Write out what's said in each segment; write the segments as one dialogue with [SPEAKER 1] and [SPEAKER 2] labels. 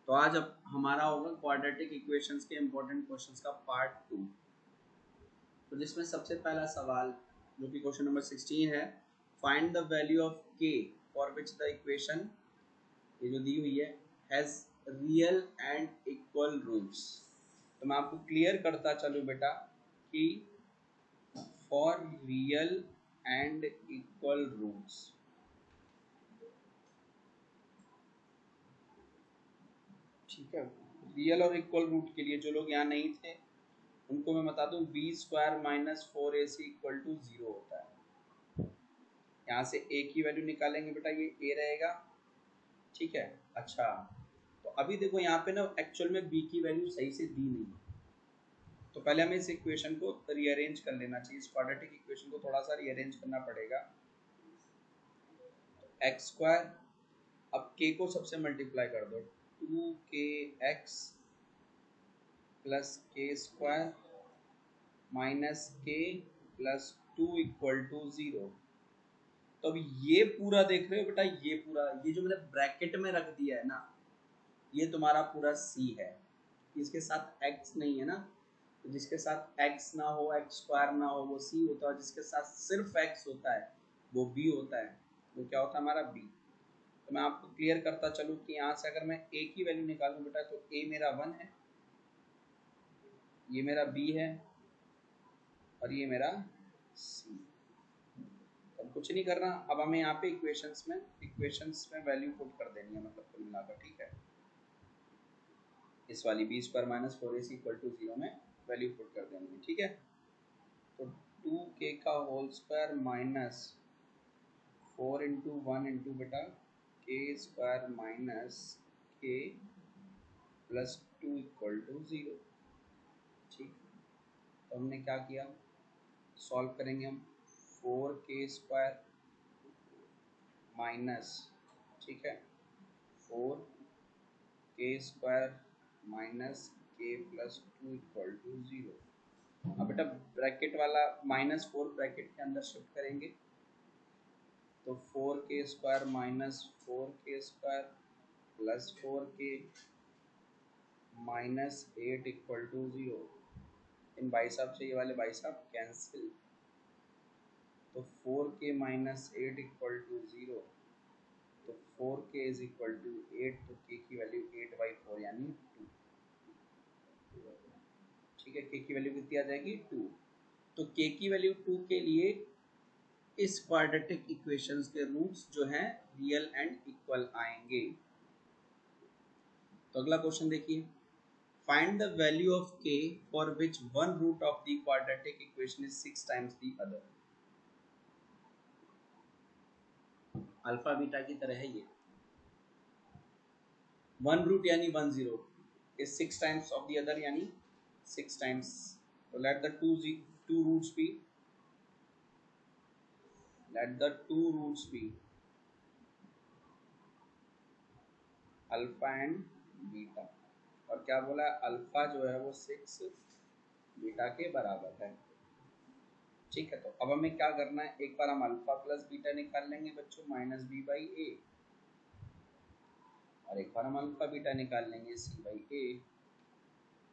[SPEAKER 1] तो आज अब हमारा होगा क्वाड्रेटिक इक्वेशंस के इंपॉर्टेंट क्वेश्चंस का पार्ट 2। तो जिसमें सबसे पहला सवाल जो कि क्वेश्चन नंबर 16 है, find the value of k for which the equation, ये जो दी हुई है, has real and equal roots. तो मैं आपको क्लियर करता चलूँ बेटा कि for real and equal roots, ठीक है, रियल और इक्वल रूट के लिए जो लोग यहाँ नहीं थे उनको मैं बता दूं, b square minus 4ac equal to 0 होता है। यहाँ से a की वैल्यू निकालेंगे बेटा, ये a रहेगा, ठीक है। अच्छा, तो अभी देखो यहाँ पे ना एक्चुअल में b की वैल्यू सही से दी नहीं है, तो पहले हमें इस इक्वेशन को रीअरेंज कर लेना चाहिए। इस क्वाड्रेटिक इक्वेशन को थोड़ा सा रीअरेंज करना पड़ेगा। एक्स स्क्वायर, अब k को सबसे मल्टीप्लाई कर दो, 2kx प्लस के square minus k plus 2 equal to 0। तो अब ये पूरा देख रहे हो बेटा, ये पूरा, ये जो मैंने ब्रैकेट में रख दिया है ना, ये तुम्हारा पूरा c है। इसके साथ x नहीं है ना, तो जिसके साथ x ना हो, x स्क्वायर ना हो, वो c होता है। जिसके साथ सिर्फ x होता है वो b होता है। वो क्या होता है? हमारा b। तो मैं आपको क्लियर करता चलूँ कि यहाँ से अगर मैं a की वैल्यू निकालूं बेटा, तो a मेरा 1 है, ये मेरा b है, और ये मेरा c। अब कुछ नहीं करना, अब हमें यहाँ पे इक्वेशंस में वैल्यू पुट कर देनी है, मतलब कुल मिलाकर, ठीक है। इस वाली b square minus 4ac equal to 0 में वैल्यू पुट कर देनी है, ठीक है। तो 2k का whole square minus 4 into 1 into बेटा k square minus k plus 2 equal to 0, ठीक। तो हमने क्या किया, सॉल्व करेंगे हम, 4k स्क्वायर माइनस, ठीक है, 4k square minus k plus 2 equal to 0। अब बेटा ब्रैकेट वाला -4 ब्रैकेट के अंदर शिफ्ट करेंगे, तो 4k square minus 4k square plus 4k minus 8 equal to 0। इन भाई साहब से ये वाले भाई साहब कैंसिल, तो 4k माइनस 8 इक्वल टू 0। तो 4k इज इक्वल टू 8, तो k की वैल्यू 8/4 यानी 2, ठीक है। k की वैल्यू कितनी आ जाएगी? 2। तो k की वैल्यू 2 के लिए इस क्वाड्रेटिक इक्वेशंस के रूट्स जो हैं रियल एंड इक्वल आएंगे। तो अगला क्वेश्चन देखिए, find the value of k for which one root of the quadratic equation is 6 times the other. Alpha beta की तरह है ये, वन रूट यानी 10 is 6 times of the other यानी 6 टाइम्स। तो let the two roots be, let the two roots be alpha and beta. और क्या बोला है? अल्फा जो है वो 6 बीटा के बराबर है, ठीक है। तो अब हमें क्या करना है, एक बार हम अल्फा प्लस बीटा निकाल लेंगे बच्चों, -b/a, और एक बार हम अल्फा बीटा निकाल लेंगे, c/a।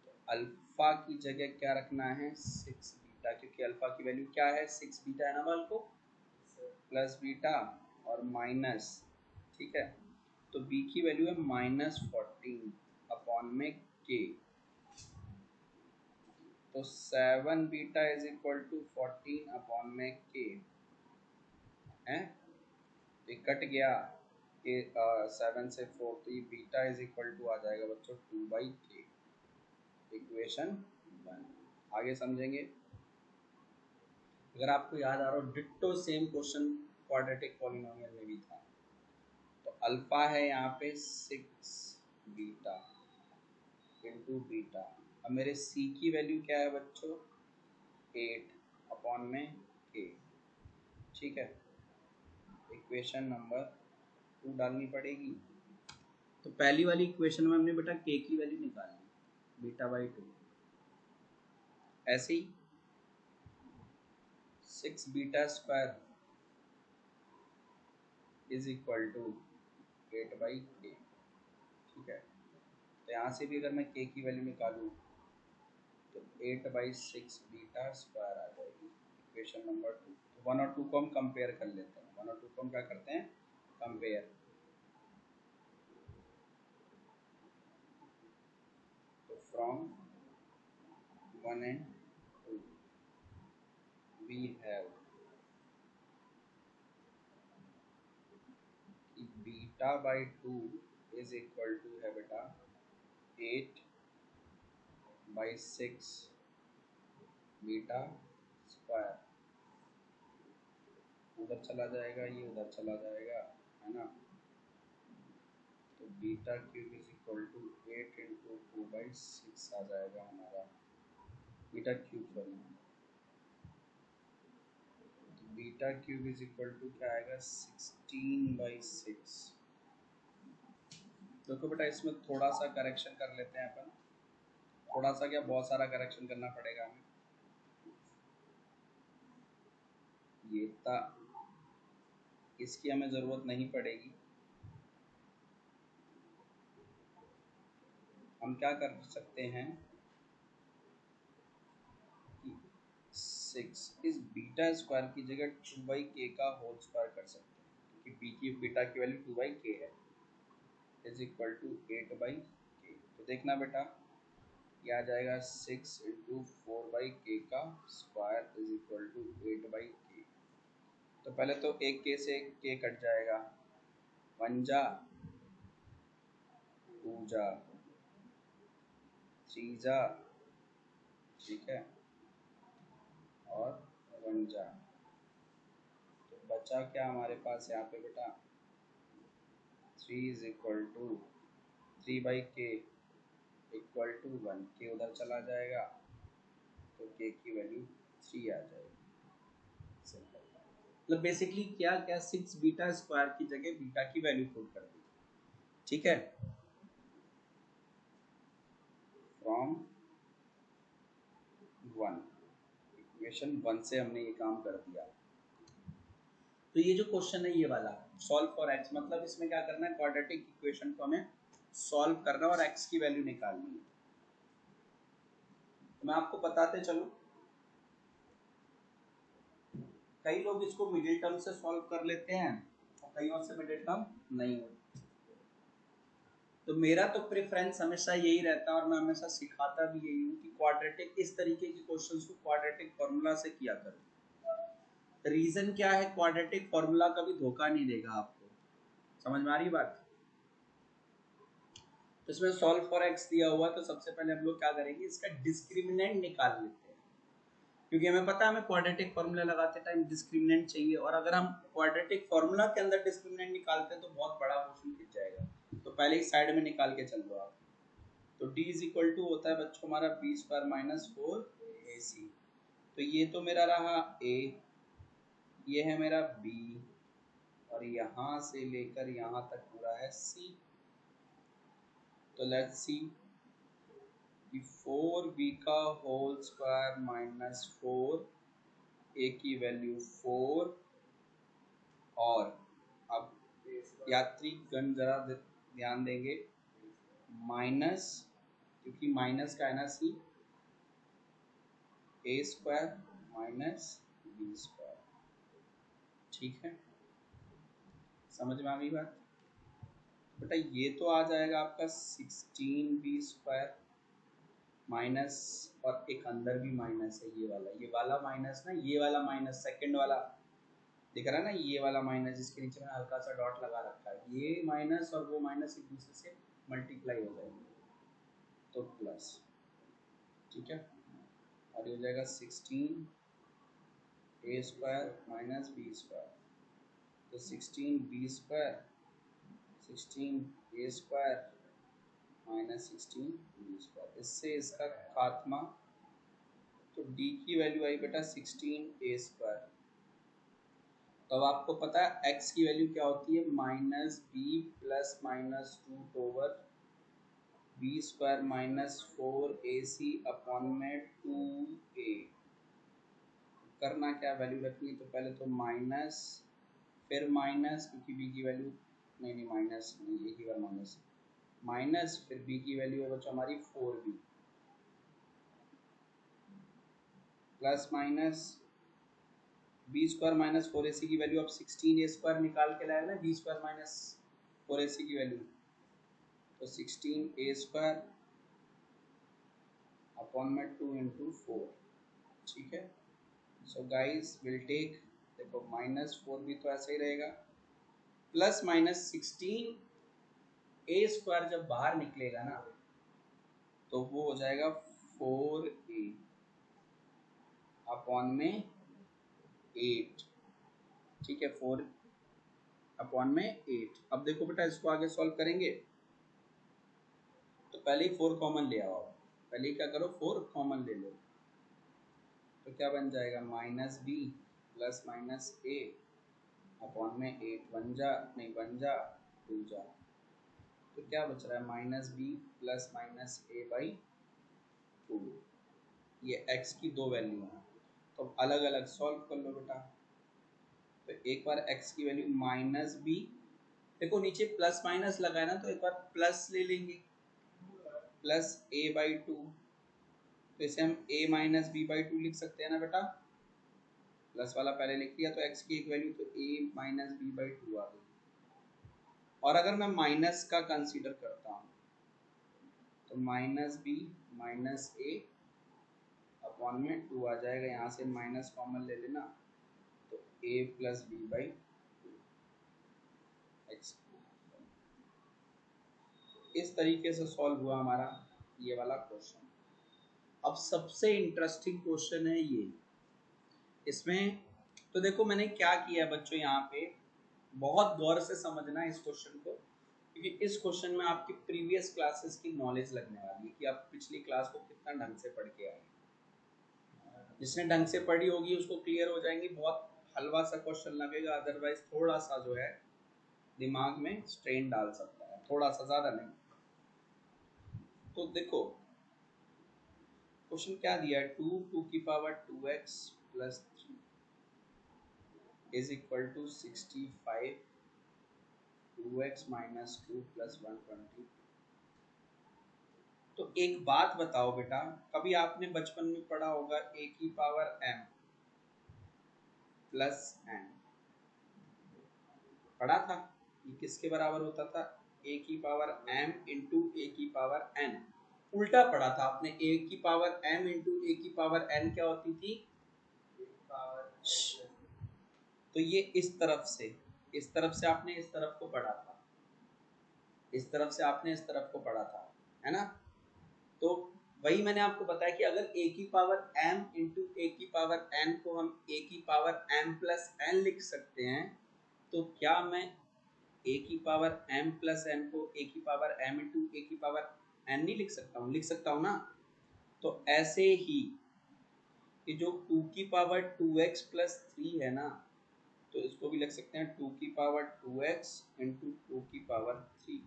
[SPEAKER 1] तो अल्फा की जगह क्या रखना है? 6 बीटा, क्योंकि अल्फा की वैल्यू क्या है? 6 बीटा है ना बल को, प्लस बीटा और माइनस, ठीक है। तो b की वैल्यू है -14 अपॉन में k। तो 7 beta is equal to 14 upon में k है। ये कट गया, के 7 से 4, तो ये बीटा इज इक्वल टू आ जाएगा बच्चों 2/k। इक्वेशन 1 आगे समझेंगे। अगर आपको याद आ रहा हो, ditto same question quadratic polynomial में भी था। तो अल्फा है यहाँ पे 6 बीटा इंटू बीटा। अब मेरे c की वैल्यू क्या है बच्चों? 8 अपॉन में k, ठीक है। इक्वेशन नंबर 2 डालनी पड़ेगी। तो पहली वाली इक्वेशन में हमने बेटा k की वैल्यू निकालनी, बीटा/2। ऐसे ही 6 beta square is equal to 8/k, ठीक है। तो यहाँ से भी अगर मैं के की वैल्यू निकालूँ तो 8/6 बीटा स्क्वायर आ जाएगी, इक्वेशन नंबर 2। तो 1 और 2 को हम कंपेयर कर लेते हैं। 1 और 2 को हम क्या करते हैं, कंपेयर। तो from 1 and 2 we have beta by 2 is equal to है बेटा 8/6 बीटा स्क्वायर। उधर चला जाएगा, ये उधर चला जाएगा, है ना। तो beta cube is equal to 8 into 2/6 आ जाएगा हमारा beta cube. Sorry, beta cube is equal to क्या आएगा, 16/6। देखो बेटा, इसमें थोड़ा सा करेक्शन कर लेते हैं अपन। थोड़ा सा क्या, बहुत सारा करेक्शन करना पड़ेगा हमें। ये था, इसकी हमें ज़रूरत नहीं पड़ेगी। हम क्या कर सकते हैं कि 6 इस बीटा स्क्वायर की जगह 2/k का होल स्क्वायर कर सकते हैं, क्योंकि बी की बीटा की वैल्यू 2/k है, इज इक्वल टू 8/k। तो देखना बेटा, ये आ जाएगा 6 इंटू 4/k का square is equal to 8/k। तो पहले तो एक के से k कट जाएगा, 1 जा 2 जा 3 जा, ठीक है, और 1 जा। तो बचा क्या हमारे पास यहाँ पे बेटा, 3 is equal to 3/k equal to 1। के उधर चला जाएगा तो k की वैल्यू 3 आ जाएगी। मतलब बेसिकली क्या क्या 6 बीटा स्क्वायर की जगह बीटा की वैल्यू पुट कर दी, ठीक है। फ्रॉम 1, इक्वेशन 1 से हमने ये काम कर दिया। तो ये जो क्वेश्चन है ये वाला, सॉल्व फॉर एक्स, मतलब इसमें क्या करना है, क्वाड्रेटिक इक्वेशन को हमें सॉल्व करना और एक्स की वैल्यू निकालनी है। तो मैं आपको बताते चलूं, कई लोग इसको मिडिल टर्म से सॉल्व कर लेते हैं और कईयों से मिडिल टर्म नहीं होती। तो मेरा तो प्रेफरेंस हमेशा यही रहता है और मैं हमेशा सिखाता भी यही हूँ कि क्वाड्रेटिक, इस तरीके के क्वेश्चंस को क्वाड्रेटिक फॉर्मूला से किया करो। रीजन क्या है, क्वाड्रेटिक फॉर्मूला कभी धोखा नहीं देगा आपको, समझ में आ रही बात। तो इसमें सॉल्व फॉर एक्स दिया हुआ, तो सबसे पहले हम लोग क्या करेंगे, इसका डिस्क्रिमिनेंट निकाल लेते हैं, क्योंकि हमें पता है हमें क्वाड्रेटिक फॉर्मूला लगाते टाइम डिस्क्रिमिनेंट चाहिए, और अगर हम क्वाड्रेटिक फॉर्मूला के अंदर डिस्क्रिमिनेंट निकालते हैं तो बहुत बड़ा क्वेश्चन खिंच जाएगा। तो पहले ही साइड में निकाल के चल दो आप। तो d इज इक्वल टू होता है बच्चों हमारा b स्क्वायर माइनस 4ac। तो ये तो मेरा रहा a, ये है मेरा b, और यहाँ से लेकर यहाँ तक पूरा है c। तो लेट्स सी कि 4b का होल स्क्वायर माइनस 4a की वैल्यू 4, और अब यात्रीगण जरा ध्यान देंगे, माइनस, क्योंकि माइनस का है ना c, a square minus b square, ठीक है, समझ में आ गई बात बेटा। ये तो आ जाएगा आपका 16b स्क्वायर माइनस, और एक अंदर भी माइनस है, ये वाला माइनस ना, ये वाला माइनस सेकंड वाला दिख रहा है ना, ये वाला माइनस जिसके नीचे मैंने हल्का सा डॉट लगा रखा है, ये माइनस और वो माइनस एक दूसरे से मल्टीप्लाई हो जाएंगे, तो प्लस, ठीक है। और ये हो जाएगा 16 a square minus B square. तो 16 b square 16 a square minus 16 b square, इससे इसका खात्मा। तो d की वैल्यू आई बेटा 16 a स्क्वायर। तो अब आपको पता है x की वैल्यू क्या होती है, minus b plus minus 2 over b square minus 4ac upon में 2a। करना क्या, वैल्यू रखनी है, तो पहले तो माइनस, फिर माइनस, क्योंकि b की वैल्यू नहीं माइनस नहीं, एक ही बार माइनस, माइनस फिर b की वैल्यू है बच्चों हमारी 4b plus minus B square minus 4ac की वैल्यू अब 16a स्क्वायर निकाल के लाया ना b स्क्वायर माइनस 4ac की वैल्यू तो 16a स्क्वायर अपॉन में 2 इंटू 4 ठीक है। सो गाइस विल टेक देखो माइनस 4 भी तो ऐसा ही रहेगा प्लस माइनस 16a स्क्वायर जब बाहर निकलेगा ना तो वो हो जाएगा 4a अपॉन में 8 ठीक है 4 अपॉन में 8। अब देखो बेटा इसको आगे सॉल्व करेंगे तो पहले ही 4 कॉमन ले आओ पहले ही क्या करो 4 कॉमन ले लो तो क्या बन जाएगा माइनस बी प्लस माइनस ए अपॉन में 8 वन जा नहीं वन जा 2 जा तो क्या बच रहा है minus b plus minus a by 2 ये x की दो वैल्यू है तो अलग अलग सॉल्व कर लो बेटा तो एक बार x की वैल्यू माइनस बी देखो नीचे प्लस माइनस लगा है ना तो एक बार प्लस ले लेंगे प्लस a बाई 2 तो इसे हम a माइनस बी बाई 2 लिख सकते हैं ना बेटा प्लस वाला पहले लिख लिया तो x की एक वैल्यू तो a माइनस बी बाई 2 आ गई और अगर मैं माइनस का कंसीडर करता हूँ तो माइनस बी माइनस ए अपॉन में 2 आ जाएगा यहाँ से माइनस कॉमन ले लेना तो a plus b by x इस तरीके से सॉल्व हुआ हमारा ये वाला क्वेश्चन। अब सबसे इंटरेस्टिंग क्वेश्चन है ये इसमें तो देखो मैंने क्या किया बच्चों यहाँ पे बहुत गौर से समझना इस क्वेश्चन को क्योंकि इस क्वेश्चन में आपकी प्रीवियस क्लासेस की नॉलेज लगने वाली है कि आप पिछली क्लास को कितना ढंग से पढ़ के आए जिसने ढंग से पढ़ी होगी उसको क्लियर हो जाएंगी बहुत हलवा सा क्वेश्चन लगेगा अदरवाइज थोड़ा सा जो है दिमाग में स्ट्रेन डाल सकता है थोड़ा सा ज़्यादा नहीं। तो देखो क्वेश्चन क्या दिया है 2 की power 2x plus 3 is equal to 65 2x minus 2 plus 120। तो एक बात बताओ बेटा कभी आपने बचपन में पढ़ा होगा a की पावर m प्लस n पढ़ा था ये किसके बराबर होता था a की पावर m इंटू a की पावर n उल्टा पढ़ा था आपने a की पावर m इंटू a की पावर n क्या होती थी तो ये इस तरफ से आपने इस तरफ को पढ़ा था इस तरफ से आपने इस तरफ को पढ़ा था है ना। तो वही मैंने आपको बताया कि अगर a की पावर m इंटू a की पावर n को हम a की पावर m प्लस n लिख सकते हैं तो क्या मैं a की पावर m प्लस n को a की पावर m इंटू a की पावर n नहीं लिख सकता हूँ लिख सकता हूँ ना। तो ऐसे ही कि जो 2 की पावर 2x प्लस 3 है ना तो इसको भी लिख सकते हैं 2 की पावर 2x इंटू 2 की पावर 3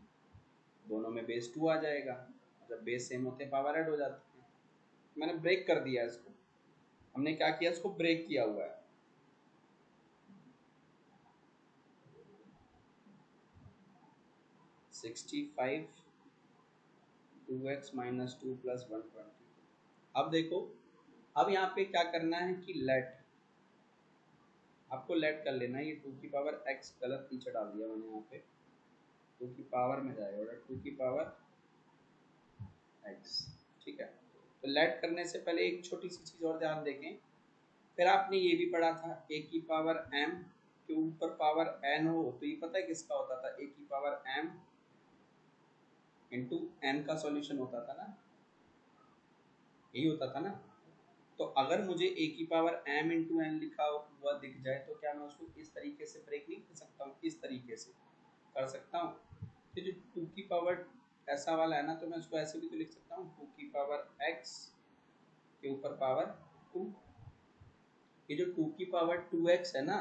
[SPEAKER 1] दोनों में बेस 2 आ जाएगा जब बेस सेम होते हैं पावर ऐड हो जाती है। मैंने ब्रेक कर दिया इसको हमने क्या किया इसको ब्रेक किया हुआ है 65 2x माइनस 2 प्लस 120। अब देखो अब यहाँ पे क्या करना है कि लेट आपको लेट कर लेना है ये 2 की पावर x गलत नीचे डाल दिया मैंने यहाँ पे 2 की पावर में जाएगा 2 की पावर x ठीक है। तो लेट करने से पहले एक छोटी सी चीज़ और ध्यान देखें फिर आपने ये भी पढ़ा था a की पावर m के ऊपर पावर n हो तो ये पता है किसका होता था a की पावर m इंटू n का सॉल्यूशन होता था ना यही होता था ना। तो अगर मुझे a की पावर m इंटू n लिखा हुआ दिख जाए तो क्या मैं उसको इस तरीके से ब्रेक नहीं कर सकता हूँ इस तरीके से कर सकता हूँ। तो जो 2 की पावर ऐसा वाला है ना तो मैं उसको ऐसे भी तो लिख सकता हूँ 2 की पावर x के ऊपर पावर 2 ये जो 2 की पावर 2x है ना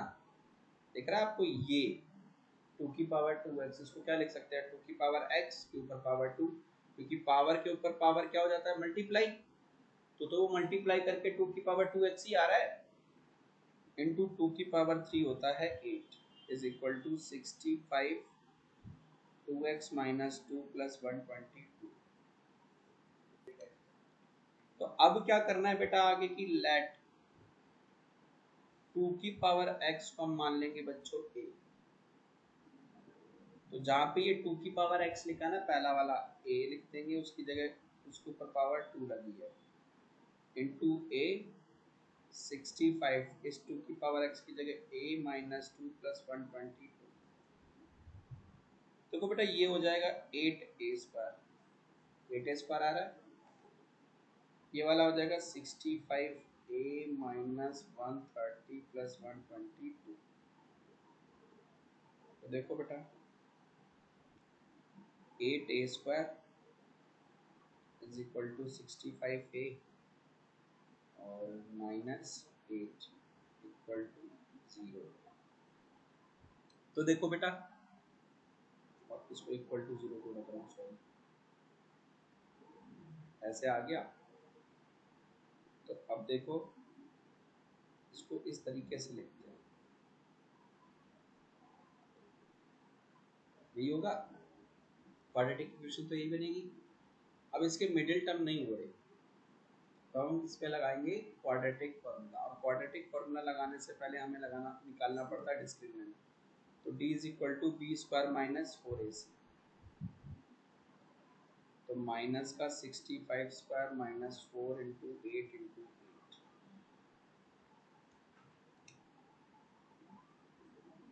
[SPEAKER 1] दिख रहा है आपको ये 2 की पावर 2x इसको क्या लिख सकते हैं 2 की पावर x के ऊपर पावर 2 क्योंकि पावर के ऊपर पावर क्या हो जाता है मल्टीप्लाई तो वो मल्टीप्लाई करके 2 की पावर 2x ही आ रहा है इंटू 2 की पावर 3 होता है 8 is equal to 65 2x minus 2 plus 122। तो अब क्या करना है बेटा आगे की, लेट 2 की पावर x को हम मान लेंगे बच्चों a। तो जहाँ पे ये 2 की पावर x लिखा है ना, पहला वाला a लिख देंगे, उसकी जगह उसके ऊपर पावर 2 लगी है, इंटू a 65, इस 2 की पावर x की जगह a माइनस 2 प्लस 122। देखो बेटा ये हो जाएगा 8a स्क्वायर, 8a स्क्वायर आ रहा है, ये वाला हो जाएगा 65a माइनस 130 प्लस 122। तो देखो बेटा 8a square is equal to 65a और माइनस 8 इक्वल टू 0। तो देखो बेटा, और इसको इक्वल टू 0 को रख रहा हूँ, सॉरी, ऐसे आ गया। तो अब देखो इसको इस तरीके से लिखते हैं, यही होगा क्वाड्रेटिक इक्वेशन, तो यही बनेगी। अब इसके मिडिल टर्म नहीं हो रहे, तो हम इस पे लगाएंगे क्वाड्रेटिक फॉर्मूला, और क्वाड्रेटिक फॉर्मूला लगाने से पहले हमें निकालना पड़ता है डिस्क्रिमिनेंट। तो d is equal to b square minus 4ac, तो माइनस का 65 स्क्वायर माइनस 4 इंटू 8 इंटू 8।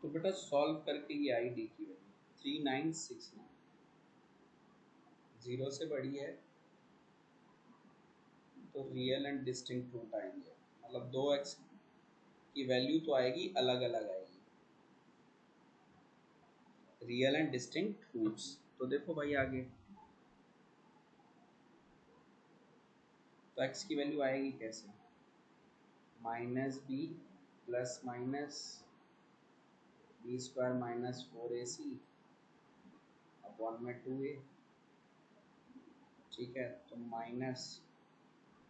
[SPEAKER 1] तो बेटा सॉल्व करके ये आई डी की वैल्यू 3969, 0 से बड़ी है तो रियल एंड डिस्टिंक्ट रूट आएंगे, मतलब दो एक्स की वैल्यू तो आएगी अलग अलग आएगी, रियल एंड डिस्टिंक्ट रूट्स। तो देखो भाई आगे, तो x की वैल्यू आएगी कैसे, minus b plus minus B square minus 4ac upon में 2a। ठीक है, तो माइनस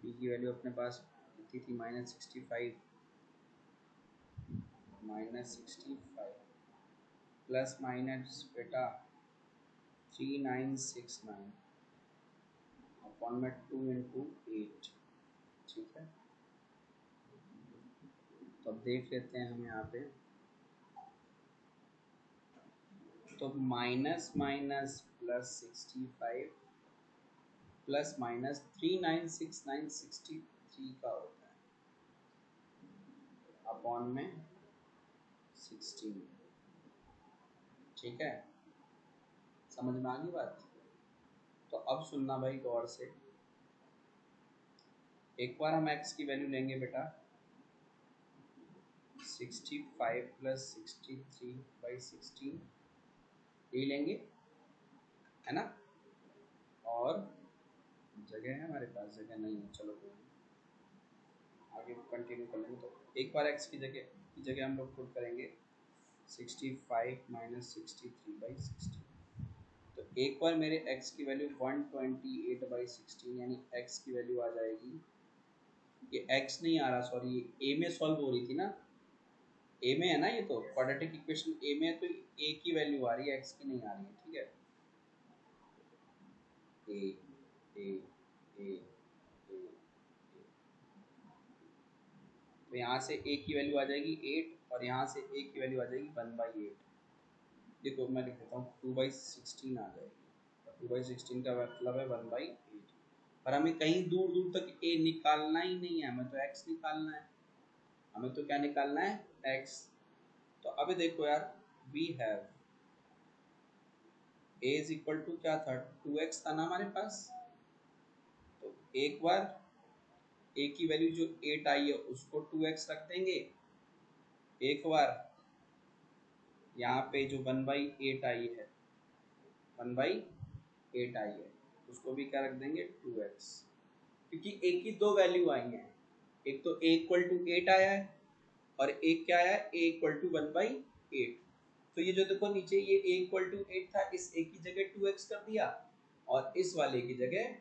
[SPEAKER 1] बी की वैल्यू अपने पास कितनी थी, माइनस 65, माइनस 65 प्लस माइनस बेटा 3969 अपॉन में 2 इंटू 8। ठीक है, तो अब देख लेते हैं हम यहाँ पे, तो minus minus plus 65 plus minus 396963 का होता है अपॉन में 16। ठीक है, समझ में आ गई बात। तो अब सुनना भाई गौर से, एक बार हम x की वैल्यू लेंगे बेटा 65 प्लस 63/16 ये लेंगे, है ना, और जगह है हमारे पास, जगह नहीं है, चलो कोई नहीं, आगे कंटिन्यू कर लेंगे। तो एक बार x की जगह हम लोग पुट करेंगे 65 माइनस 63/16। तो एक बार मेरे x की वैल्यू 128/16, यानी x की वैल्यू आ जाएगी, ये x नहीं आ रहा, सॉरी, ये a में सॉल्व हो रही थी ना, a में है ना, ये तो क्वाड्रेटिक इक्वेशन a में है, तो a की वैल्यू आ रही है, x की नहीं आ रही है। ठीक है, a a a a, a। तो यहाँ से a की वैल्यू आ जाएगी 8 और यहाँ से a की वैल्यू आ जाएगी 1/8। देखो मैं लिख देता हूँ 2/16 आ जाएगी, 2/16 का मतलब है 1/8। पर हमें कहीं दूर दूर तक a निकालना ही नहीं है, हमें तो x निकालना है, हमें तो क्या निकालना है, x। तो अभी देखो यार, we have a is equal to क्या था, 2x था ना हमारे पास। तो एक बार a की वैल्यू जो 8 आई है उसको 2x रख देंगे, एक बार यहाँ पे जो 1/8 आई है, 1/8 आई है, उसको भी क्या रख देंगे 2x, क्योंकि a की दो वैल्यू आई हैं, एक तो a इक्वल टू 8 आया है और एक क्या आया है, a इक्वल टू 1/8। तो ये जो देखो नीचे ये a इक्वल टू 8 था, इस a की जगह 2x कर दिया, और इस वाले की जगह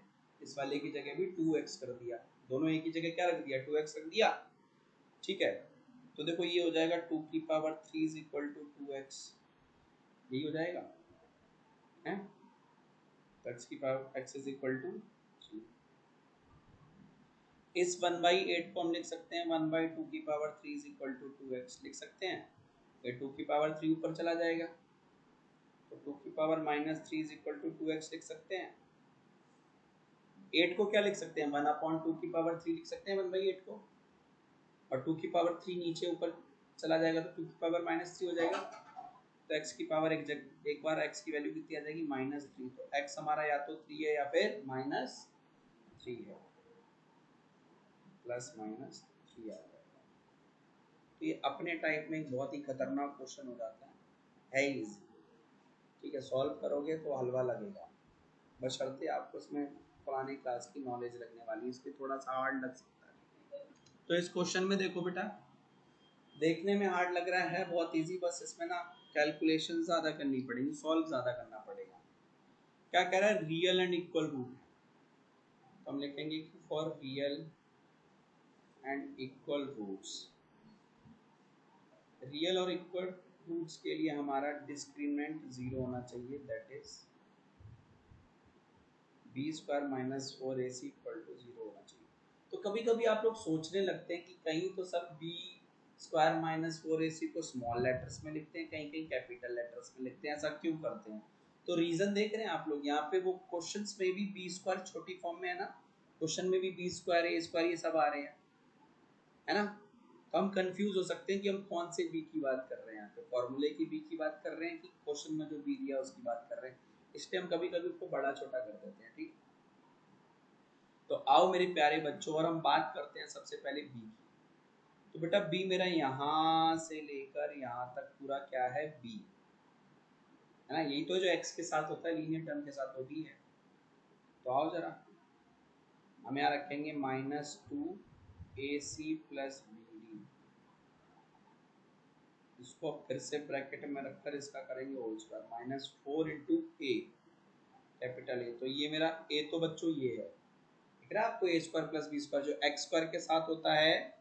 [SPEAKER 1] भी 2x कर दिया, दोनों a की जगह क्या रख दिया, 2x रख दिया। ठीक है, तो देखो ये हो जाएगा 2 की power 3 is equal to 2x, यही हो जाएगा। है, तो x की power x is equal to 3। इस 1/8 को हम लिख सकते हैं 1/2 की power 3 is equal to 2x लिख सकते हैं। ये 2 की पावर 3 ऊपर चला जाएगा, तो 2 की power -3 is equal to 2x लिख सकते हैं। 8 को क्या लिख सकते हैं, 1/2 की पावर 3 लिख सकते हैं 1/8 को, और 2 की पावर 3 नीचे ऊपर चला जाएगा तो 2 की पावर -3 हो जाएगा। तो x की पावर एक बार x की वैल्यू कितनी आ जाएगी, -3। तो x हमारा या तो 3 है या फिर -3 है, ±3 आ जाएगा। तो ये अपने टाइप में एक बहुत ही खतरनाक क्वेश्चन हो जाता है इजी। ठीक है, सॉल्व करोगे तो हलवा लगेगा, बशर्ते आपको इसमें पुरानी क्लास की नॉलेज लगने वाली है, इसके थोड़ा सा हार्ड लग सकता है। तो इस क्वेश्चन में देखो बेटा, देखने में हार्ड लग रहा है, बहुत इजी, बस इसमें ना कैलकुलेशन ज़्यादा करनी पड़ेगी, सॉल्व ज़्यादा करना पड़ेगा। क्या कह रहा है, रियल एंड इक्वल रूट, तो हम लिखेंगे कि for real and equal roots, रियल और इक्वल रूट्स के लिए हमारा डिस्क्रिमिनेंट 0 होना चाहिए, that is b² - 4ac equal to 0 होना चाहिए। तो कभी कभी आप लोग सोचने लगते हैं कि कहीं तो सब b² - 4ac को स्मॉल लेटर्स में लिखते हैं, कहीं कहीं कैपिटल लेटर्स में लिखते हैं, ऐसा क्यों करते हैं? तो रीजन देख रहे हैं आप लोग, यहाँ पे वो क्वेश्चंस में भी b² छोटी फॉर्म में है ना, क्वेश्चन में भी b² a² ये सब आ रहे हैं, है ना। तो हम कंफ्यूज हो सकते हैं कि हम कौन से बी की बात कर रहे हैं, यहाँ पे फॉर्मूले की बी की बात कर रहे हैं कि क्वेश्चन में जो बी दिया उसकी बात कर रहे हैं, इसलिए हम कभी कभी उसको बड़ा छोटा कर देते हैं। ठीक, तो आओ मेरे प्यारे बच्चों, और हम बात करते हैं सबसे पहले बी की। तो बेटा बी मेरा यहाँ से लेकर यहाँ तक पूरा क्या है, बी है ना, यही तो जो एक्स के साथ होता है लीनियर टर्म के साथ, वो बी है। तो आओ जरा हम यहाँ रखेंगे -2ac + bd, इसको फिर से ब्रैकेट में रखकर इसका करेंगे whole square, -4 × a capital A. तो ये मेरा a तो बच्चों ये है, दिख रहा है आपको, a² + b² जो x² के साथ होता है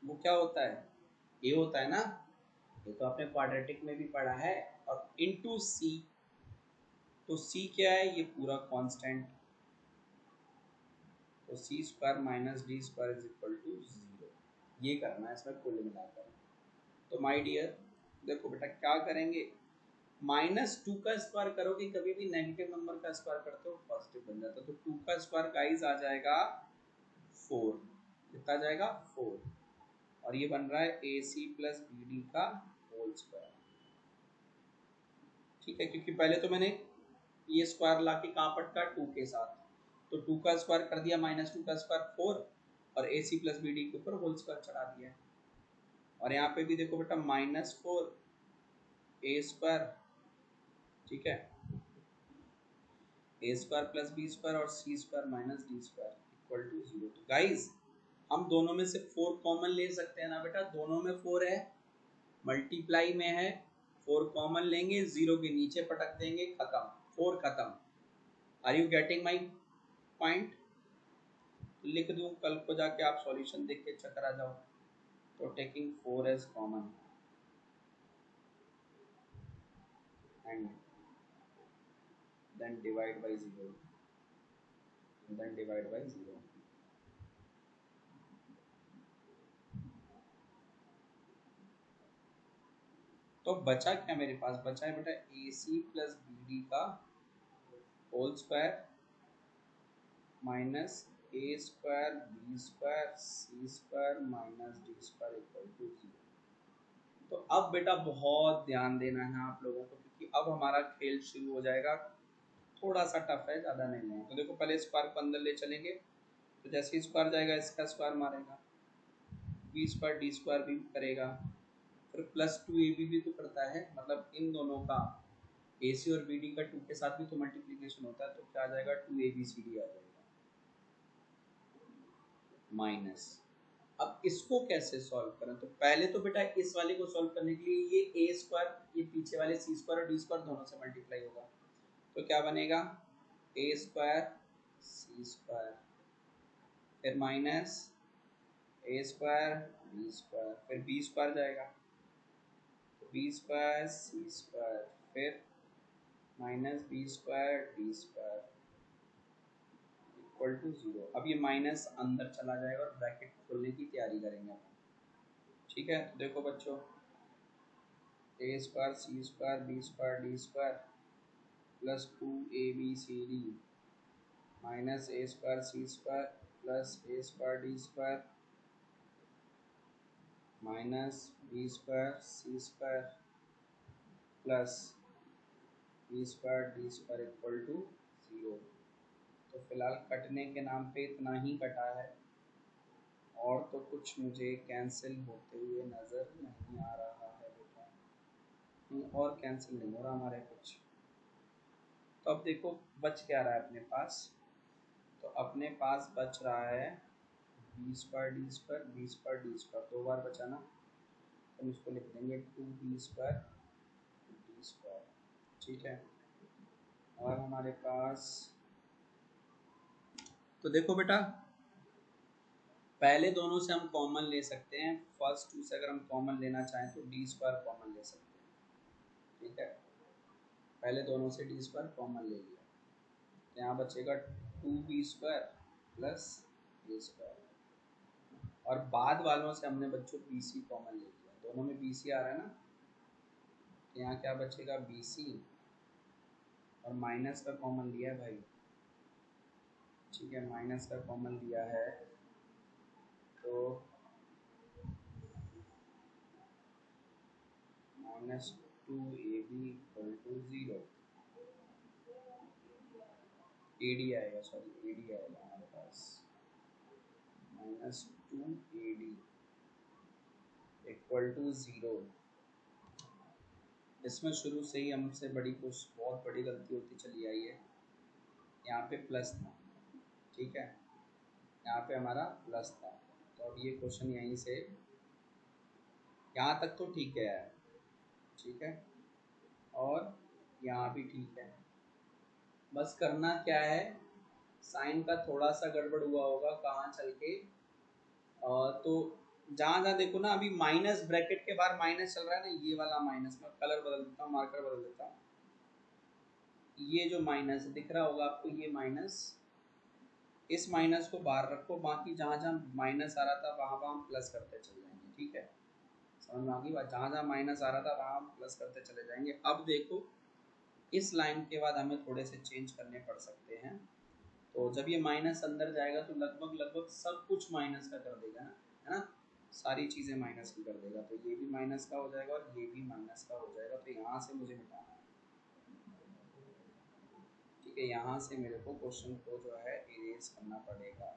[SPEAKER 1] वो क्या होता है, a होता है ना, ये तो आपने क्वाड्रेटिक में भी पढ़ा है। और इनटू c, तो c क्या है, ये पूरा कांस्टेंट, तो c² - d² is equal to 0, ये करना है इसमें कुल मिलाकर। तो माय डियर देखो बेटा क्या करेंगे, -2 का स्क्वायर करोगे, कभी भी नेगेटिव नंबर का स्क्वायर करते हो पॉजिटिव बन जाता है, तो 2 का स्क्वायर गाइस आ जाएगा 4, कितना आ जाएगा 4, और ये बन रहा है ac + bd का होल स्क्वायर। ठीक है, क्योंकि पहले तो मैंने ये स्क्वायर ला के कहाँ पटका 2 के साथ, तो 2 का स्क्वायर कर दिया, -2 का स्क्वायर 4, और ac + bd के ऊपर होल स्क्वायर चढ़ा दिया। और यहाँ पे भी देखो बेटा -4 a², ठीक है, a² + b² और c² - d² इक्वल टू 0। तो गाइज हम दोनों में से 4 कॉमन ले सकते हैं ना बेटा, दोनों में 4 है, मल्टीप्लाई में है, 4 कॉमन लेंगे, 0 के नीचे पटक देंगे, खत्म, 4 खत्म। Are you getting my point? लिख दूं, कल को जाके आप सॉल्यूशन देख के चक्कर आ जाओ। तो taking 4 as common and then divide by 0, then divide by 0। तो बचा क्या मेरे पास, बचा है बेटा ac + bd का whole square -a² b² c² - d² equal to 0। तो अब बेटा बहुत ध्यान देना है आप लोगों को, क्योंकि अब हमारा खेल शुरू हो जाएगा, थोड़ा सा टफ है, ज़्यादा नहीं है। तो देखो पहले स्क्वायर को अंदर ले चलेंगे, तो जैसे ही स्क्वायर जाएगा इसका स्क्वायर मारेगा, b² d² भी करेगा, फिर +2ab भी तो करता है, मतलब इन दोनों का AC और BD का 2 के साथ भी तो मल्टीप्लिकेशन होता है, तो क्या आ जाएगा 2ABCD आ जाएगा माइनस। अब इसको कैसे सॉल्व करें, तो पहले तो बेटा इस वाले को सॉल्व करने के लिए ये a² ये पीछे वाले c² और d² दोनों से मल्टीप्लाई होगा, तो क्या बनेगा a² c², फिर माइनस a² b², फिर b² जाएगा, b² c², फिर minus B square D square equal to 0। अब ये माइनस अंदर चला जाएगा और ब्रैकेट खोलने की तैयारी करेंगे अपन। ठीक है, तो देखो बच्चों, A square C square B square D square plus 2abcd minus A square C square plus A square D square minus B square C square plus B square D square equal to 0। तो फिलहाल कटने के नाम पे इतना ही कटा है, और तो कुछ मुझे कैंसिल होते हुए नज़र नहीं आ रहा है बेटा। और कैंसिल नहीं हो रहा हमारे कुछ। तो अब देखो बच क्या रहा है अपने पास। तो अपने पास बच रहा है b square D square B square D square, 2 बार बचा ना, तो हम इसको लिख देंगे 2b स्क्वायर डी स्क्वायर। ठीक है, और हमारे पास, तो देखो बेटा, पहले दोनों से हम कॉमन ले सकते हैं। फर्स्ट टू से अगर हम कॉमन लेना चाहें तो डी स्क्वायर कॉमन ले सकते हैं। ठीक है, पहले दोनों से डी स्क्वायर कॉमन ले लिया, तो यहाँ बचेगा 2b square plus A square. और बाद वालों से हमने बच्चों bc कॉमन ले लिया, दोनों में bc आ रहा है ना, तो यहाँ क्या बचेगा bc, और माइनस का कॉमन लिया है भाई। ठीक है, माइनस का कॉमन लिया है, तो minus 2ab equal to 0। A d आएगा, सॉरी एडी आएगा हमारे पास, माइनस 2ad इक्वल टू 0। इसमें शुरू से ही हमसे बड़ी कुछ बहुत बड़ी गलती होती चली आई है। यहाँ पे प्लस था, ठीक है, यहाँ पे हमारा प्लस था, तो अब ये क्वेश्चन यहीं से यहाँ तक तो ठीक है यार। ठीक है, और यहाँ भी ठीक है। बस करना क्या है, साइन का थोड़ा सा गड़बड़ हुआ होगा कहाँ चल के, तो जहाँ जहाँ देखो ना, अभी माइनस ब्रैकेट के बाहर माइनस चल रहा है ना, ये वाला माइनस, मैं कलर बदल देता हूँ, मार्कर बदल देता हूँ। ये जो माइनस दिख रहा होगा आपको, ये माइनस, इस माइनस को बाहर रखो, बाकी जहाँ जहाँ माइनस आ रहा था वहाँ वहाँ हम प्लस करते चले जाएंगे। ठीक है, समझ में आ गई बात, जहाँ जहाँ माइनस आ रहा था वहाँ हम प्लस करते चले जाएंगे। अब देखो इस लाइन के बाद हमें थोड़े से चेंज करने पड़ सकते हैं। तो जब ये माइनस अंदर जाएगा तो लगभग लगभग सब कुछ माइनस का कर देगा ना, है ना, सारी चीज़ें माइनस की कर देगा। तो ये भी माइनस का हो जाएगा और ये भी माइनस का हो जाएगा। तो यहाँ से मुझे मिटाना है। ठीक है, यहाँ से मेरे को क्वेश्चन को जो है इरेज करना पड़ेगा।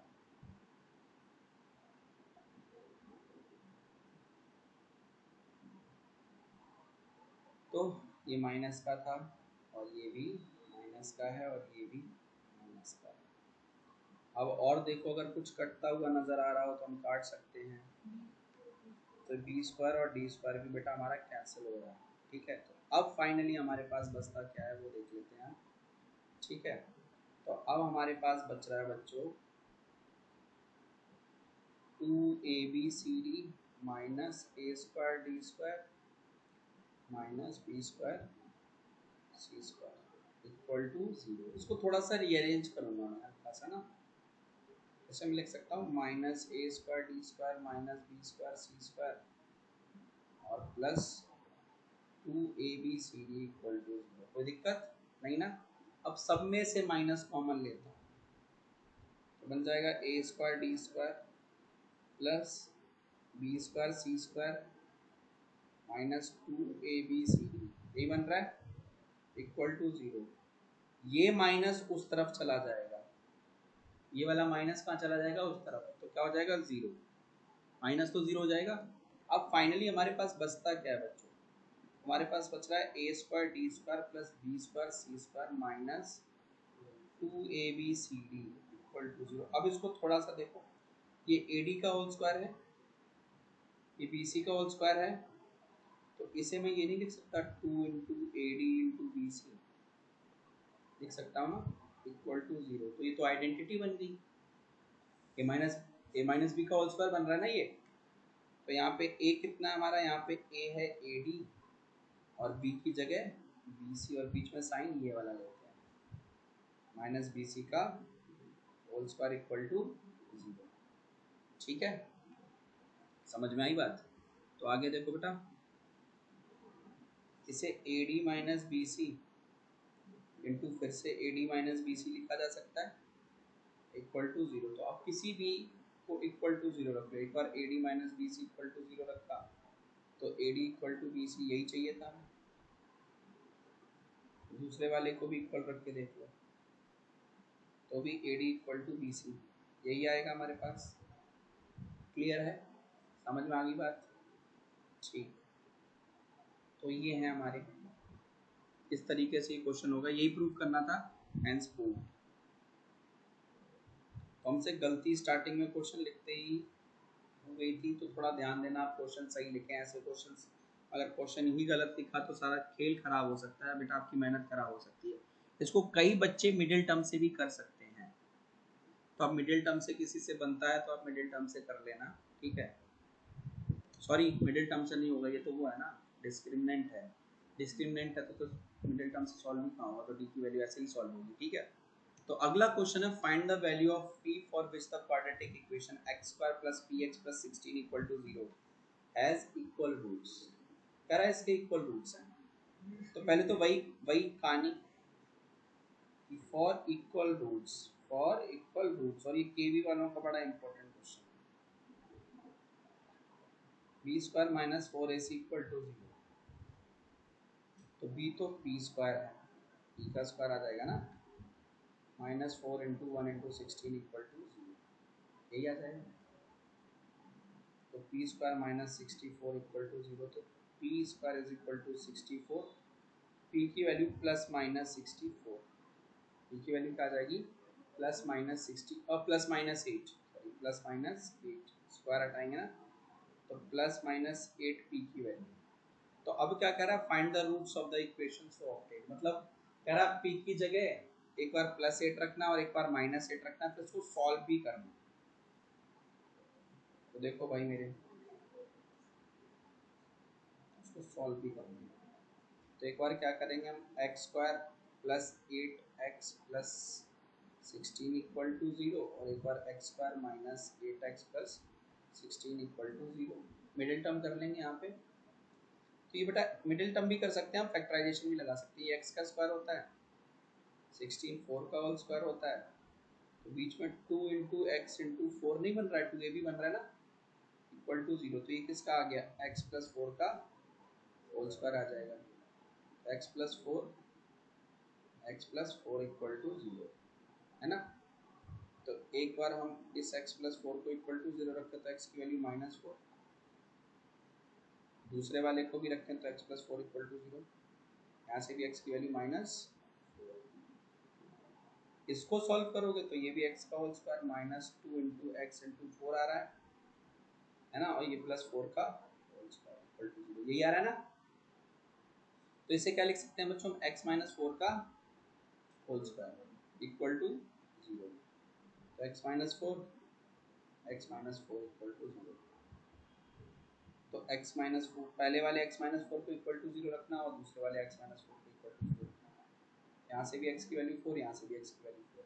[SPEAKER 1] तो ये माइनस का था, और ये भी माइनस का है, और ये भी माइनस का है। अब और देखो, अगर कुछ कटता हुआ नज़र आ रहा हो तो हम काट सकते हैं। तो बी स्क्वायर और डी स्क्वायर भी बेटा हमारा कैंसिल हो रहा है। ठीक है, तो अब फाइनली हमारे पास बचता क्या है वो देख लेते हैं। ठीक है, तो अब हमारे पास बच रहा है बच्चों 2abcd minus A square D square minus B square C square equal to 0। इसको थोड़ा सा रीअरेंज करूँगा मैं हल्का सा ना, जैसे मैं लिख सकता हूँ माइनस ए square D square minus B square सी स्क्वायर और प्लस 2abcd इक्वल टू 0। कोई दिक्कत नहीं ना। अब सब में से माइनस कॉमन लेता हूँ, तो बन जाएगा A square D square plus B square C square minus 2abcd, यही बन रहा है, इक्वल टू 0। ये माइनस उस तरफ चला जाएगा, ये वाला माइनस कहाँ चला जाएगा, उस तरफ, तो क्या हो जाएगा 0, माइनस तो 0 हो जाएगा। अब फाइनली हमारे पास बचता क्या है बच्चों, हमारे पास बच रहा है A square D square plus B square C square minus 2abcd equal to 0। अब इसको थोड़ा सा देखो, ये AD का होल स्क्वायर है, ये BC का होल स्क्वायर है, तो इसे मैं ये नहीं लिख सकता 2 इंटू AD इंटू BC, लिख सकता हूँ ना, इक्वल टू 0। तो ये तो आइडेंटिटी बन गई, ए माइनस बी का होल स्क्वायर बन रहा है ना ये। तो यहाँ पे A कितना है हमारा, यहाँ पे A है AD और B की जगह बी सी और बीच में साइन ये वाला लेते हैं, माइनस बी सी का होल स्क्वायर इक्वल टू 0। ठीक है, समझ में आई बात? तो आगे देखो बेटा, इसे a D minus B c into फिर से a D minus B c लिखा जा सकता है इक्वल टू 0। तो आप किसी भी को इक्वल टू 0 रख लो। एक बार A D minus B C equal to 0 रखा तो A D equal to B C यही चाहिए था हमें। दूसरे वाले को भी इक्वल रख के देख लो तो भी a D equal to B C यही आएगा हमारे पास। क्लियर है, समझ में आ गई बात? ठीक, तो ये है हमारे, इस तरीके से क्वेश्चन होगा, यही प्रूव करना था, हेंस प्रूव। तो हमसे गलती स्टार्टिंग में क्वेश्चन लिखते ही हो गई थी, तो थोड़ा ध्यान देना, आप क्वेश्चन सही लिखें। ऐसे क्वेश्चन अगर क्वेश्चन ही गलत लिखा तो सारा खेल खराब हो सकता है बेटा, आपकी मेहनत खराब हो सकती है। इसको कई बच्चे मिडिल टर्म से भी कर सकते हैं, तो आप मिडिल टर्म से किसी से बनता है तो आप मिडिल टर्म से कर लेना, ठीक है। सॉरी, मिडिल टर्म से नहीं होगा, ये तो वो है ना, डिस्क्रिमिनेंट है। डिस्क्रिमिनेंट है तो मिडिल टर्म से सॉल्व नहीं होगा, तो डी की वैल्यू ऐसे ही सॉल्व होगी, ठीक है। तो अगला क्वेश्चन है, find the value of p for which the quadratic equation x square plus px plus 16 equal to 0 has equal roots. कह रहा है इसके इक्वल रूट्स हैं। तो पहले तो वही वही कहानी, for equal roots, for equal roots, और ये केवी वालों का बड़ा important question, b square minus 4ac equal to 0। तो b तो p स्क्वायर है, p का स्क्वायर आ जाएगा ना, minus 4 into 1 into 16 equal to 0, यही आ जाएगा। तो p square minus 64 equal to 0, तो p square is equal to 64, p की वैल्यू प्लस माइनस 64, पी की वैल्यू क्या आ जाएगी, प्लस माइनस 60 और plus minus 8, sorry plus minus 8, square हटाएंगे ना, तो प्लस माइनस 8 पी की वैल्यू। तो अब क्या कह रहा है, find the roots of the equation so obtain, मतलब कह रहा है पी की जगह एक बार प्लस 8 रखना और एक बार माइनस 8 रखना, फिर उसको सॉल्व भी करना। तो देखो भाई मेरे, उसको सॉल्व भी करना। तो एक बार क्या करेंगे हम, X square plus 8x plus 16 equal to 0, और एक बार X square minus 8x plus 16 equal to 0, middle term कर लेंगे यहाँ पे। तो ये बेटा मिडिल टर्म भी कर सकते हैं, हम फैक्टराइजेशन भी लगा सकते हैं। एक्स का स्क्वायर होता है 16, 4 का होल स्क्वायर होता है, तो बीच में 2 इंटू एक्स इंटू 4 नहीं बन रहा है, 2 ये भी बन रहा है ना, इक्वल टू 0। तो ये किसका आ गया, एक्स प्लस 4 का होल स्क्वायर आ जाएगा, x plus 4, x plus 4 equal to 0, है ना। तो एक बार हम इस x प्लस 4 को इक्वल टू 0 रखें तो x की वैल्यू माइनस 4, दूसरे वाले को भी रखें तो x प्लस 4 इक्वल टू 0, यहाँ से भी x की वैल्यू माइनस, इसको सॉल्व करोगे तो ये भी x का whole square minus 2 into x into 4 आ रहा है ना, और ये प्लस 4 का होल स्क्वायर इक्वल टू 0, यही आ रहा है ना। तो इसे क्या लिख सकते हैं बच्चों, x माइनस 4 का होल स्क्वायर इक्वल टू 0, तो x minus 4, x minus 4 equal to 0। तो x माइनस 4, पहले वाले x माइनस 4 को इक्वल टू 0 रखना और दूसरे वाले x माइनस 4 को इक्वल टू 0 रखना। यहाँ से भी x की वैल्यू 4, यहाँ से भी x की वैल्यू 4।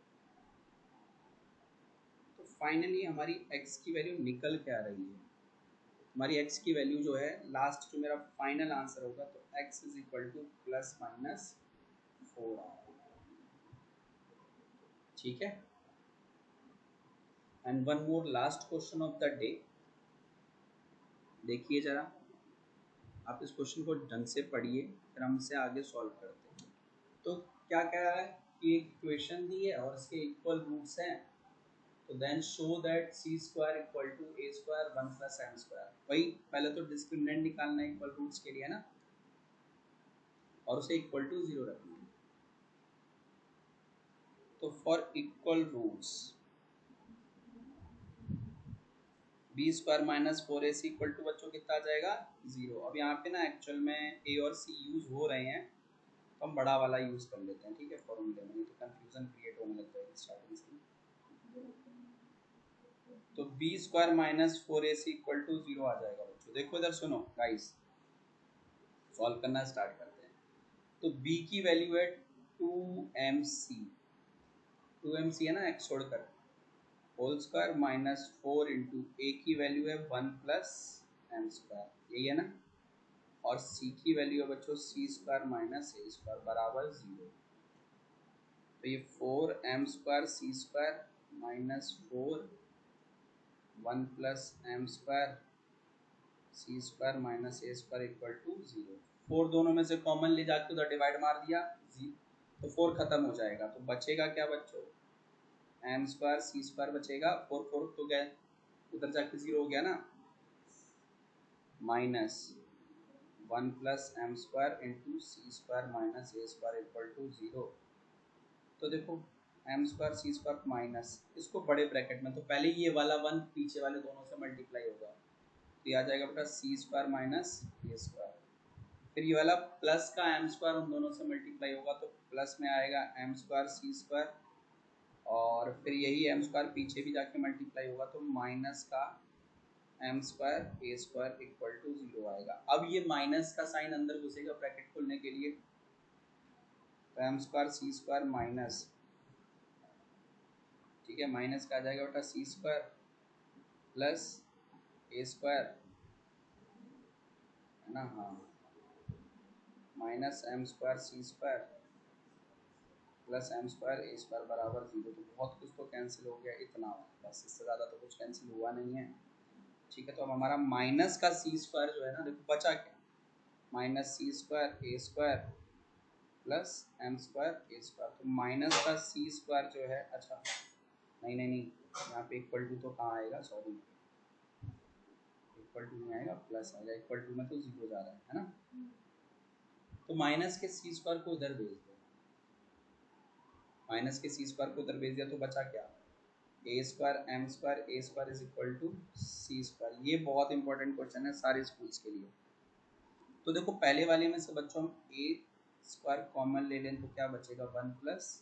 [SPEAKER 1] तो फाइनली हमारी x की वैल्यू निकल के आ रही है, हमारी x की वैल्यू जो है, लास्ट जो मेरा फाइनल आंसर होगा, तो x is equal two plus minus 4 आ रहा है, ठीक है। And one more last question of the day, देखिए जरा, आप इस क्वेश्चन को ढंग से पढ़िए, फिर हम इसे आगे सॉल्व करते हैं। तो क्या कह रहा है कि एक इक्वेशन दी है और इसके इक्वल रूट्स हैं, तो then show that c square equal to A square 1 plus M square. वही पहले तो डिस्क्रिमिनेंट निकालना है इक्वल रूट्स के लिए ना, और उसे इक्वल टू 0 रखना है। तो for equal roots b square minus 4ac equal to बच्चों कितना आ जाएगा, 0। अब यहाँ पे ना एक्चुअल में ए और सी यूज हो रहे हैं, तो हम बड़ा वाला यूज कर लेते हैं, ठीक है, फॉर्मूले में, नहीं तो कंफ्यूजन क्रिएट होने लग जाएगी स्टार्टिंग से। तो b square minus 4ac equal to 0 आ जाएगा बच्चों। देखो इधर सुनो गाइस, सॉल्व करना स्टार्ट करते हैं। तो b की वैल्यू है 2mc, 2mc है ना x छोड़कर, होल स्क्वायर माइनस 4 इंटू ए की वैल्यू है 1 प्लस एम स्क्वायर, यही है ना। और c की वैल्यू है बच्चों सी स्क्वायर माइनस ए स्क्वायर बराबर 0। तो ये 4m square C square minus 4 1 plus M square C square minus A square equal to 0। 4 दोनों में से कॉमन ले जाके उधर डिवाइड मार दिया, तो 4 खत्म हो जाएगा, तो बचेगा क्या बच्चों, एम स्क्वायर सी स्क्वायर बचेगा, 4 4 तो गए उधर जाके 0 हो गया ना, minus 1 plus M square into c square minus A square equal to 0। तो देखो एम स्क्वायर सी स्क्वायर माइनस, इसको बड़े ब्रैकेट में, तो पहले ये वाला 1 पीछे वाले दोनों से मल्टीप्लाई होगा, तो ये आ जाएगा बेटा सी स्क्वायर माइनस ए स्क्वायर। फिर ये वाला प्लस का एम स्क्वायर उन दोनों से मल्टीप्लाई होगा, तो प्लस में आएगा एम स्क्वायर सी स्क्वायर, और फिर यही एम स्क्वायर पीछे भी जाके मल्टीप्लाई होगा, तो माइनस का m square A square equal to 0 आएगा। अब ये माइनस का साइन अंदर घुसेगा ब्रैकेट खोलने के लिए, तो एम स्क्वायर सी स्क्वायर माइनस, ठीक है, माइनस का आ जाएगा बेटा सी स्क्वायर प्लस ए स्क्वायर, है ना, हाँ, माइनस एम स्क्वायर सी स्क्वायर प्लस एम स्क्वायर ए स्क्वायर बराबर 0। तो बहुत कुछ तो कैंसिल हो गया, इतना बस, इससे ज़्यादा तो कुछ कैंसिल हुआ नहीं है। ठीक है, तो अब हमारा माइनस का सी स्क्वायर जो है ना, देखो बचा क्या, माइनस सी स्क्वायर ए स्क्वायर प्लस एम स्क्वायर ए स्क्वायर, तो माइनस का सी स्क्वायर जो है, अच्छा नहीं नहीं नहीं, यहाँ पे इक्वल टू तो कहाँ आएगा, सॉरी, इक्वल टू नहीं आएगा, प्लस आएगा, इक्वल टू में तो 0 जा रहा है ना, तो माइनस के सी स्क्वायर को उधर भेज दो, माइनस के सी स्क्वायर को उधर भेज दिया, तो बचा क्या, A square M square A square is equal to C square. ये बहुत इंपॉर्टेंट क्वेश्चन है सारे स्कूल्स के लिए। तो देखो पहले वाले में से बच्चों हम ए स्क्वायर कॉमन ले लें, तो क्या बचेगा, 1 plus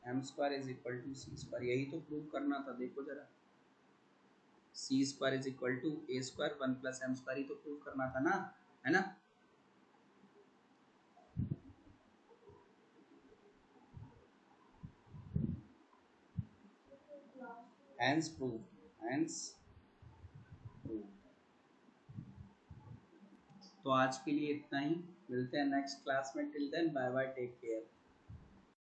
[SPEAKER 1] M square is equal to C square, यही तो प्रूव करना था, देखो जरा, C square is equal to A square 1 plus M square, ही तो प्रूव करना था ना, है ना। Hence prove, hence prove. तो आज के लिए इतना ही, मिलते हैं नेक्स्ट क्लास में, till then bye bye, take care.